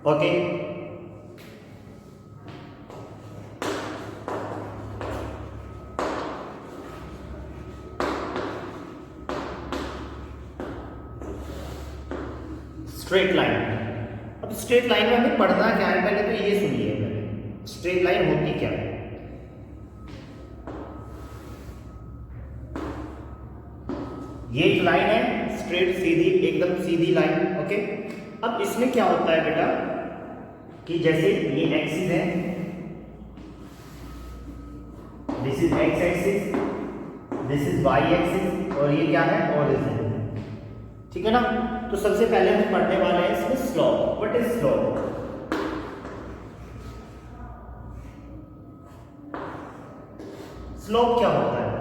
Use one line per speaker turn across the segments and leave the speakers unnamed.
Okay, straight line. अब straight line में हमें पढ़ना क्या है, पहले तो ये सुनिए, पहले स्ट्रेट लाइन होती क्या है। ये एक लाइन है स्ट्रेट, सीधी, एकदम सीधी लाइन। ओके, अब इसमें क्या होता है बेटा कि जैसे ये एक्सिस है, this is x axis, this is y axis, और ये क्या है, ओरिजिन। ठीक है ना। तो सबसे पहले हम पढ़ने वाले हैं इसमें slope. What is slope? Slope क्या होता है?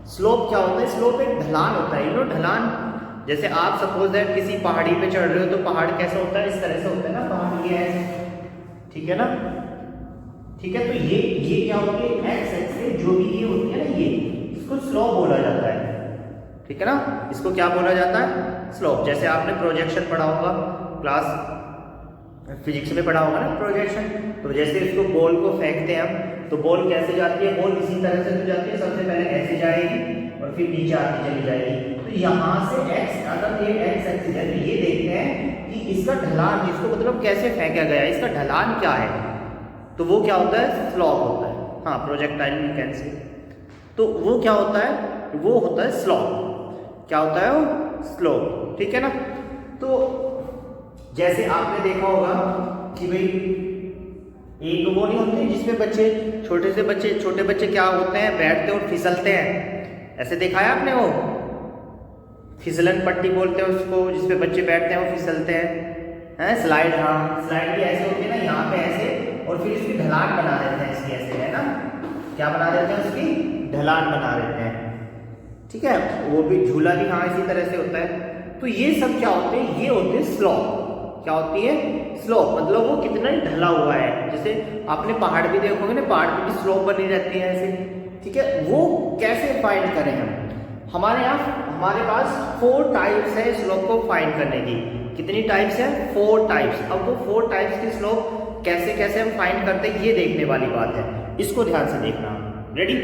स्लोप क्या होता है? स्लोप एक ढलान होता है। यू नो ढलान, जैसे आप सपोज दैट किसी पहाड़ी पे चढ़ रहे हो तो पहाड़ कैसा होता है, इस तरह से होता है ना पहाड़, ये है, ठीक है ना। ठीक है, तो ये क्या होती है, एक्स एक्सिस जो भी ये होती है ना, ये इसको स्लोप बोला जाता है। ठीक है ना, इसको क्या बोला जाता है, स्लोप। जैसे आपने प्रोजेक्शन पढ़ा होगा, क्लास फिजिक्स में पढ़ा होगा ना प्रोजेक्शन। तो जैसे इसको बॉल को फेंकते हैं हम, तो बॉल कैसे जाती है, बॉल इसी तरह से तो जाती है, सबसे पहले ऐसे जाएगी और फिर नीचे आती चली जाएगी। तो यहाँ से एक्स, अगर ये एक्स एक्सिस है तो ये देखते हैं कि इसका ढलान, इसको मतलब कैसे फेंका गया है, इसका ढलान क्या है, तो वो क्या होता है, स्लोप होता है। हाँ, प्रोजेक्टाइल मैकेनिक्स, तो वो क्या होता है, वो होता है स्लोप। क्या होता है वो, स्लोप। ठीक है ना। तो जैसे आपने देखा होगा कि भाई एक वो नहीं होते जिसमें बच्चे, छोटे बच्चे क्या होते हैं, बैठते हैं और फिसलते हैं। ऐसे देखा है आपने, वो फिसलन पट्टी बोलते हैं उसको, जिसपे बच्चे बैठते हैं वो फिसलते हैं, स्लाइड। हाँ, स्लाइड भी ऐसे होती है ना, यहाँ पे ऐसे, और फिर इसकी ढलान बना देते हैं इसकी, ऐसे है ना, क्या बना देते हैं, उसकी ढलान बना देते हैं। ठीक है, वो भी झूला भी हाँ इसी तरह से होता है। तो ये सब क्या होते हैं, ये होते हैं स्लोप। क्या होती है, स्लोप, मतलब वो कितना ढला हुआ है। जैसे आपने पहाड़ भी देखोगे ना, पहाड़ पे भी स्लोप बनी रहती है ऐसे। ठीक है, वो कैसे फाइंड करें हम, हमारे पास 4 टाइप्स है स्लोप को फाइंड करने की। कितनी टाइप्स है, 4 टाइप्स। अब वो 4 टाइप्स की स्लोप कैसे कैसे हम फाइंड करते हैं, ये देखने वाली बात है, इसको ध्यान से देखना। रेडी,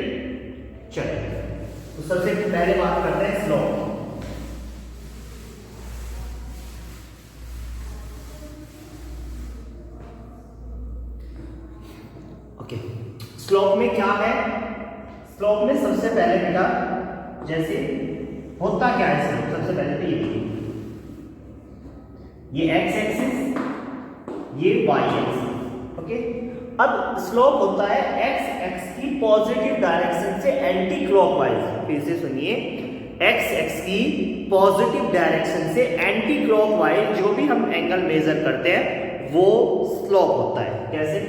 चलिए, तो सबसे पहले बात करते हैं स्लोप। ओके, स्लोप में क्या है, स्लोप में सबसे पहले बेटा जैसे होता क्या है स्लोप, सबसे पहले तो ये देखिए, ये एक्स एक्सिस, ये वाई एक्सिस। ओके, अब स्लोप होता है एक्स एक्स की पॉजिटिव डायरेक्शन से एंटी क्लॉकवाइज। फिर से सुनिए, एक्स एक्स की पॉजिटिव डायरेक्शन से एंटी क्लॉकवाइज जो भी हम एंगल मेजर करते हैं वो स्लोप होता है। कैसे,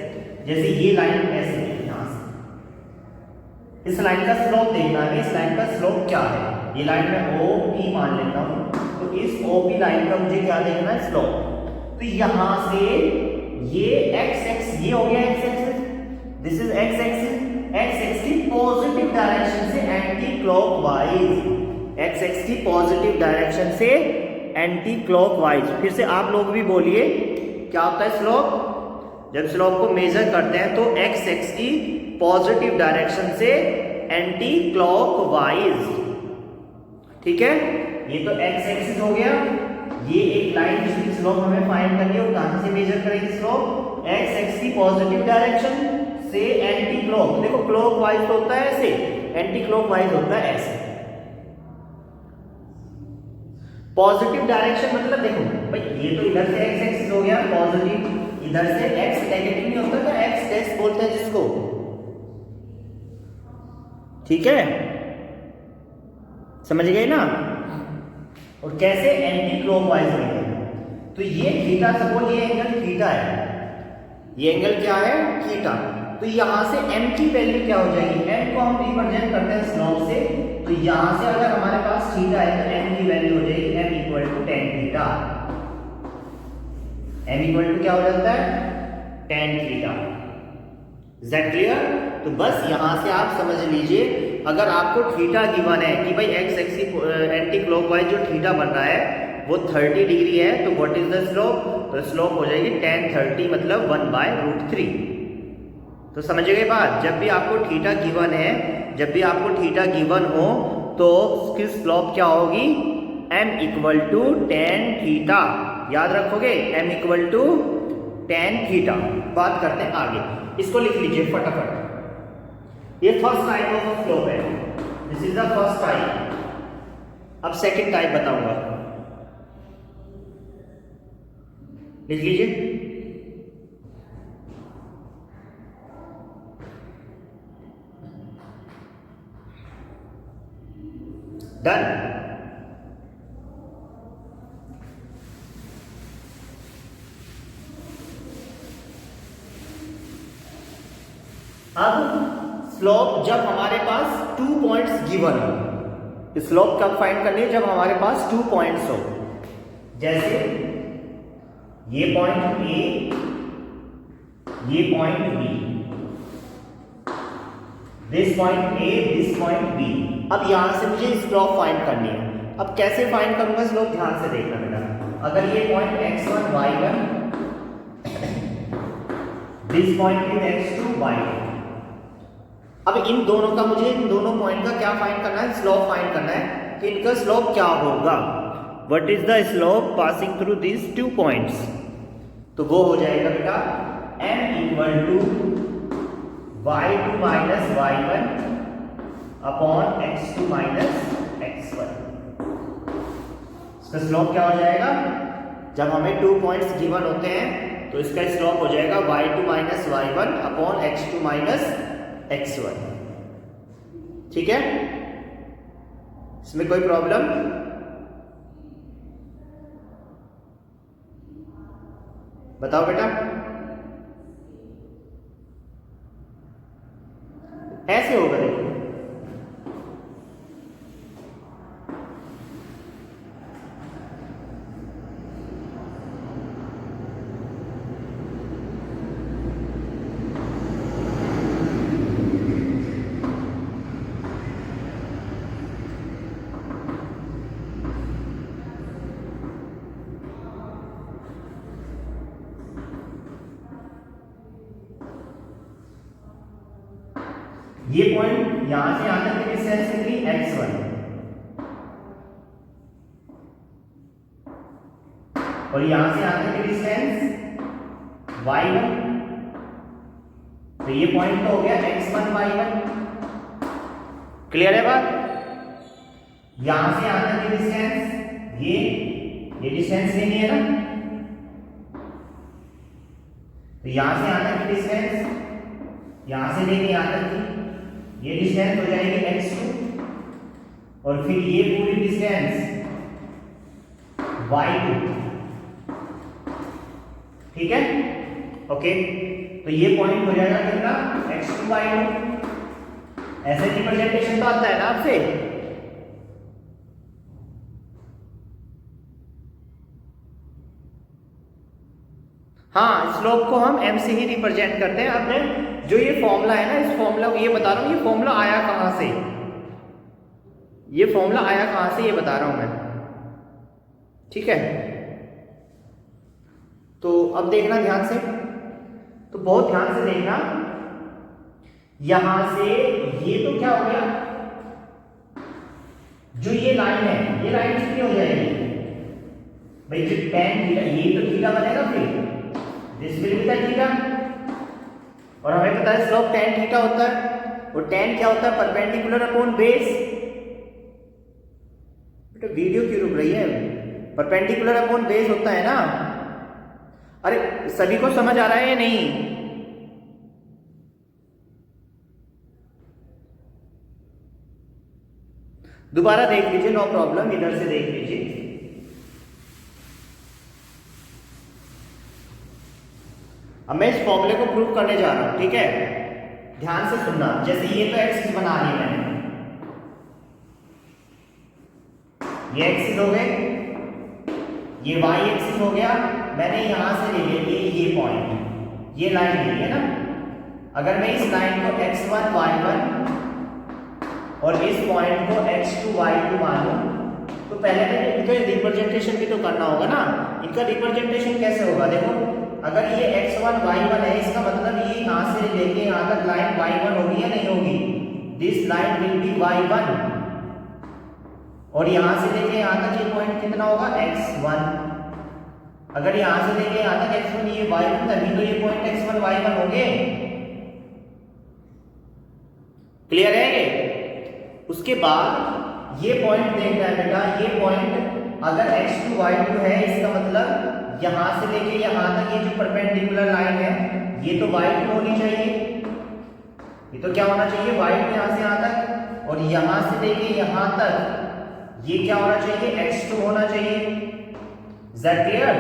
जैसे ये लाइन ऐसे है, यहां से इस लाइन का स्लोप देखना है, इस लाइन का स्लोप क्या है। ये लाइन में ओ पी मान लेता हूं, तो इस ओ पी लाइन का मुझे क्या देखना है, स्लोप। तो यहां से ये एक्स एक्स, ये हो गया x axis, this is x axis, x x की पॉजिटिव डायरेक्शन से एंटी क्लॉकवाइज, एक्स एक्स की पॉजिटिव डायरेक्शन से एंटी क्लॉकवाइज। फिर से आप लोग भी बोलिए, क्या होता है स्लोप, जब स्लोप को मेजर करते हैं तो एक्स एक्स की पॉजिटिव डायरेक्शन से एंटी क्लॉकवाइज। ठीक है, ये तो एक्स एक्सिस हो गया। ये एक लाइन जिसकी स्लोप हमें फाइंड करनी है, और कहां से मेजर करेंगे स्लोप, एक्स एक्स की पॉजिटिव डायरेक्शन से एंटी क्लॉक। देखो क्लॉकवाइज तो होता है ऐसे, एंटी क्लॉकवाइज होता है ऐसे। पॉजिटिव डायरेक्शन मतलब देखो भाई, ये तो इधर से एक्स एक्सिस हो गया पॉजिटिव, इधर से एक्स नेगेटिव नहीं होता क्या, एक्स डैश बोलते हैं जिसको। ठीक है, समझ गए ना। और कैसे, एंटी क्लॉकवाइज में, तो ये थीटा, सपोज ये एंगल थीटा है, ये एंगल क्या है, थीटा। तो यहां से m की वैल्यू क्या हो जाएगी, m को हम रिप्रेजेंट करते हैं स्लोप से, तो यहां से अगर हमारे पास थीटा है तो m की वैल्यू हो जाएगी m equal to tan theta. m equal to क्या हो जाता है, tan theta. Is that clear? तो बस यहां से आप समझ लीजिए, अगर आपको थीटा गिवन है कि भाई एक्स एक्स की एंटी क्लॉकवाइज जो थीटा बन रहा है वो 30 डिग्री है, तो व्हाट इज द स्लोप? तो स्लोप हो जाएगी tan 30 मतलब 1/√3। तो समझ गए बात? जब भी आपको थीटा गिवन है, जब भी आपको थीटा गिवन हो तो उसकी स्लोप क्या होगी? m = tan theta. याद रखोगे m = tan थीटा। बात करते हैं आगे, इसको लिख लीजिए फटाफट। ये फर्स्ट टाइप ऑफ स्लोप है, this is the first type. अब सेकंड टाइप बताऊंगा, लिख लीजिए। डन। अब स्लोप जब हमारे पास 2 पॉइंट्स गिवन हो, स्लोप कब फाइंड करनी है? जब हमारे पास 2 पॉइंट्स हो, जैसे ये पॉइंट ए, ये point b, this point a, this point b. अब यहां से मुझे स्लोप फाइंड करनी है। अब कैसे फाइंड करूंगा स्लोप? ध्यान से देखना बेटा। अगर ये point x1 y1, this point is x2 y2। अब इन दोनों का मुझे, इन दोनों पॉइंट का क्या फाइंड करना है? स्लोप फाइंड करना है कि इनका स्लोप क्या होगा। What is the slope passing through this 2 points? तो वो हो जाएगा बेटा m = y2 - y1 upon x2 - x1। इसका स्लोप क्या हो जाएगा? जब हमें 2 पॉइंट्स गिवन होते हैं तो इसका स्लोप हो जाएगा y2 - y1 upon x2 - x1। ठीक है, इसमें कोई प्रॉब्लम? बताओ बेटा। ऐसे होगा, देखो ये पॉइंट यहां से यहां तक की डिस्टेंस कितनी? x1, और यहां से यहां तक की डिस्टेंस y1। तो ये पॉइंट तो हो गया x1 y1। क्लियर है बात? यहां से यहां तक की डिस्टेंस ये डिस्टेंस लेनी है ना, तो यहां से यहां तक की डिस्टेंस, यहां से लेके यहां तक की ये डिस्टेंस हो जाएगी x2, और फिर ये पूरी डिस्टेंस y2। ठीक है, ओके। तो ये पॉइंट हो जाएगा कितना? x2 y2। ऐसे रिप्रेजेंटेशन तो आता है ना आपसे? हाँ, स्लोप को हम m से ही रिप्रेजेंट करते हैं। आपने जो ये फॉर्मूला है ना, इस फॉर्मूला को ये बता रहा हूं, ये फॉर्मूला आया कहां से? ये फॉर्मूला आया कहां से ये बता रहा हूं मैं। ठीक है, तो अब देखना ध्यान से, तो बहुत ध्यान से देखना। यहां से ये तो क्या हो गया? जो ये लाइन है, ये लाइन कितनी हो जाएगी भाई? जो tan थीटा, ये तो थीटा बनेगा, फिर this will be the theta. और हमें पता है स्लोप tan थीटा होता है, और tan क्या होता है? Perpendicular upon base. बेटा वीडियो क्यों रुक रही है? परपेंडिकुलर अपॉन बेस होता है ना। अरे सभी को समझ आ रहा है या नहीं? दोबारा देख लीजिए, नो प्रॉब्लम, इधर से देख लीजिए। अब मैं इस फॉर्मूले को प्रूव करने जा रहा हूं, ठीक है? ध्यान से सुनना। जैसे ये तो एक्सिस बना ली मैंने, ये एक्सिस हो गए, ये वाई एक्सिस हो गया। मैंने यहां से ले लिया ये पॉइंट, ये लाइन ले लिया ना। अगर मैं इस लाइन को x1 y1 और इस पॉइंट को x2 y2 मानूं, तो तो पहले मैंने इनका रिप्रेजेंटेशन भी तो करना होगा ना। इनका रिप्रेजेंटेशन कैसे होगा, देखो अगर ये x1 y1 है, इसका मतलब ये यहाँ से लेके यहाँ तक लाइन y1 होगी या नहीं होगी, this line will be y1, और यहाँ से लेके यहाँ तक ये पॉइंट कितना होगा x1, अगर यहाँ से लेके यहाँ तक x1 ये y1 तभी तो ये पॉइंट x1 y1 होंगे। क्लियर है ये? उसके बाद ये पॉइंट देखना है बेटा, ये पॉइंट अगर x2 y2 है, इसका मतलब यहां से लेके यहां तक ये जो परपेंडिकुलर लाइन है ये तो y2 होनी चाहिए, ये तो क्या होना चाहिए y2 यहां से यहां तक, और यहां से लेके यहां तक ये क्या होना चाहिए x2 होना चाहिए। Is that clear?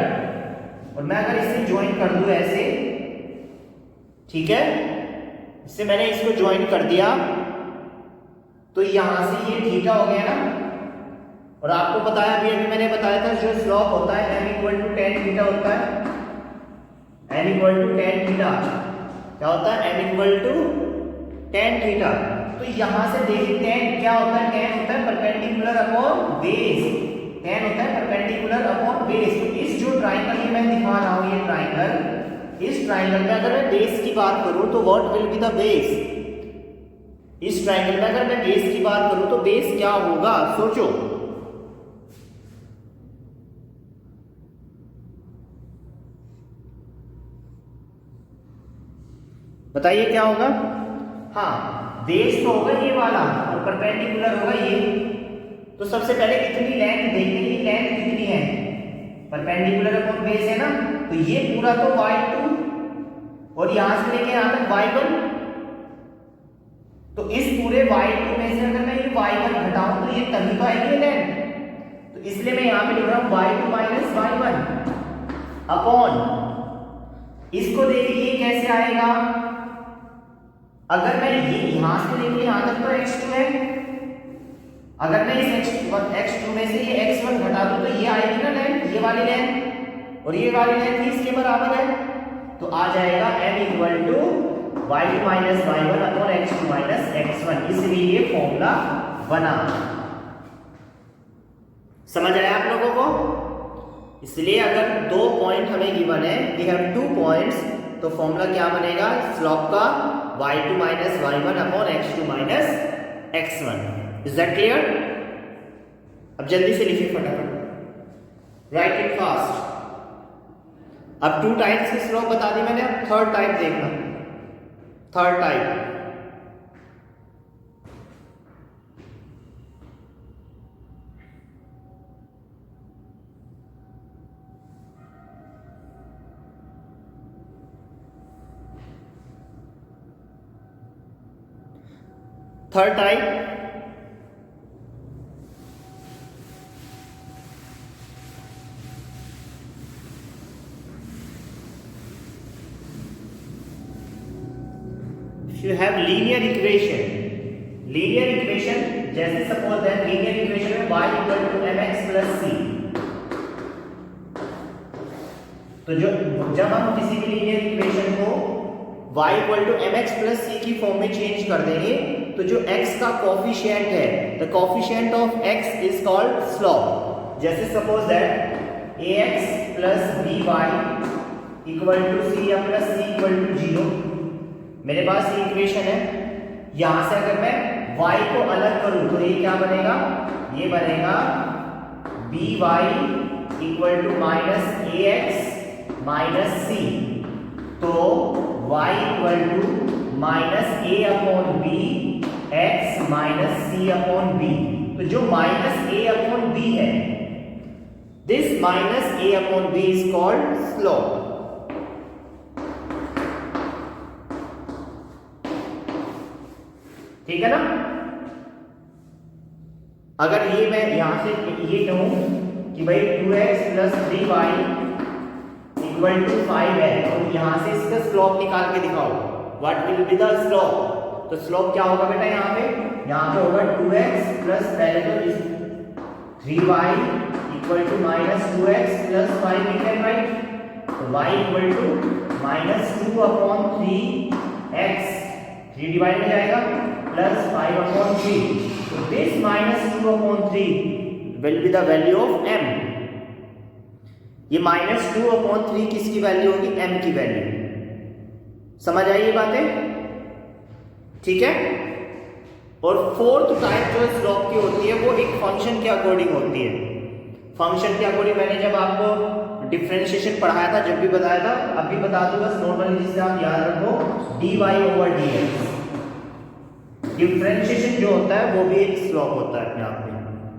और मैं अगर इसे ज्वाइन कर दूं ऐसे, ठीक है, इससे मैंने इसको ज्वाइन कर दिया तो यहां से ये थीटा हो गया ना, और आपको बताया अभी मैंने बताया था जो स्लोप होता है m equal to tan theta होता है, m equal to tan theta क्या होता है, m equal to tan theta. तो यहां से देखिए tan क्या होता है, tan होता है परपेंडिकुलर अपॉन बेस, tan होता है परपेंडिकुलर अपॉन बेस। तो इस जो ट्राइंगल ये मैं दिखा रहा हूं, ये ट्राइंगल, इस ट्राइंगल में अगर मैं बेस की बात करूं तो what will be the base, इस ट्राइंगल में अगर मैं बेस की बात करूं तो बेस क्या होगा, सोचो। बताइए क्या होगा। हाँ, बेस तो होगा ये वाला और परपेंडिकुलर होगा ये। तो सबसे पहले कितनी लेंथ देखते हैं, लेंथ कितनी है, परपेंडिकुलर अपॉन बेस है ना, तो ये पूरा तो y2 और यहां से लेके यहां तक y1, तो इस पूरे y2 में से अगर मैं ये y1 घटाऊं तो ये तभी तो आएगी लेंथ। तो इसलिए मैं यहां पे लिख रहा हूं y2 माइनस y1 अपॉन, इसको देखिए ये कैसे आएगा, अगर मैं ये यहां से लेके यहां तक तो x2 है, अगर मैं इस x2 में से ये x1 घटा दूं तो ये आएगी ना लेंथ, ये वाली लेंथ, और ये वाली लेंथ इसके बराबर है, तो आ जाएगा m equal to y2 minus y1 upon x2 minus x1, इसलिए ये फॉर्मूला बना। समझ आया आप लोगों को? इसलिए अगर दो पॉइंट हमें गिवन है, वी हैव 2 पॉइंट्स, तो फॉर्मूला क्या बनेगा स्लोप का, y2 minus y1 upon x2 minus x1। Is that clear? अब जल्दी से लिखिए फटाफट, राइट इट फास्ट। अब 2 टाइप्स की स्लोप बता दी मैंने, अब थर्ड टाइप देखना, third type. Third type, you have linear equation, linear equation जैसे सपोज दैट linear equation में y equal to mx plus c, तो जब हम किसी भी linear equation को y equal to mx plus c की फॉर्म में चेंज कर देंगे तो जो x का कोफिशिएंट है, the coefficient of x is called slope. जैसे suppose that ax plus by equal to c या प्लस c इक्वल टू 0, मेरे पास ये इक्वेशन है। यहां से अगर मैं y को अलग करूं तो ये क्या बनेगा, ये बनेगा by equal to minus ax minus c, तो y equal to minus a upon b x minus c upon b। तो जो माइनस a अपॉन b है, this minus a upon b is called slope. ठीक है ना? अगर ये मैं यहां से ये कहूं कि भाई 2x plus 3y equal to 5 है, तो यहां से इसका स्लोप निकाल के दिखाओ, what will be the slope. तो स्लोप क्या होगा बेटा, यहाँ पे होगा 2x प्लस पहले तो 3y equal to minus 2x plus 5 लिख रहे राइट, तो y equal to minus 2 upon 3x, 3 divide में जाएगा, प्लस 5 अपॉन 3, तो this minus 2 upon 3 will be the value of m। ये -2/3 किसकी वैल्यू होगी? m की वैल्यू। समझ आई ये बातें? ठीक है। और फोर्थ टाइप जो स्लोप की होती है वो एक फंक्शन के अकॉर्डिंग होती है। फंक्शन के अकॉर्डिंग मैंने जब आपको डिफरेंशिएशन पढ़ाया था, जब भी बताया था, अभी बता दूं बस नॉर्मली, जिससे आप याद रखो, dy/dx। डिफरेंशिएशन जो होता है वो भी एक स्लोप होता है अपने आप में,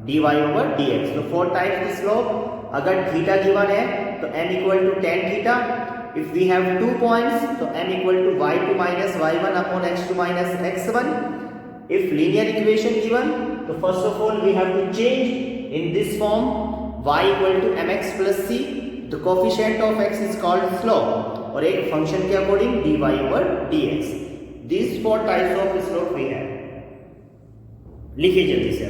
dy/dx। तो फोर टाइप की स्लोप, अगर थीटा गिवन है तो m = tan theta. If we have 2 points तो m = y2 - y1 x2 - x1। If linear equation given तो first of all we have to change in this form, y = mx + c। The coefficient of x is called slope, और एक function के according dy/dx। These 4 types of slope we have। लिखिए जल्दी से।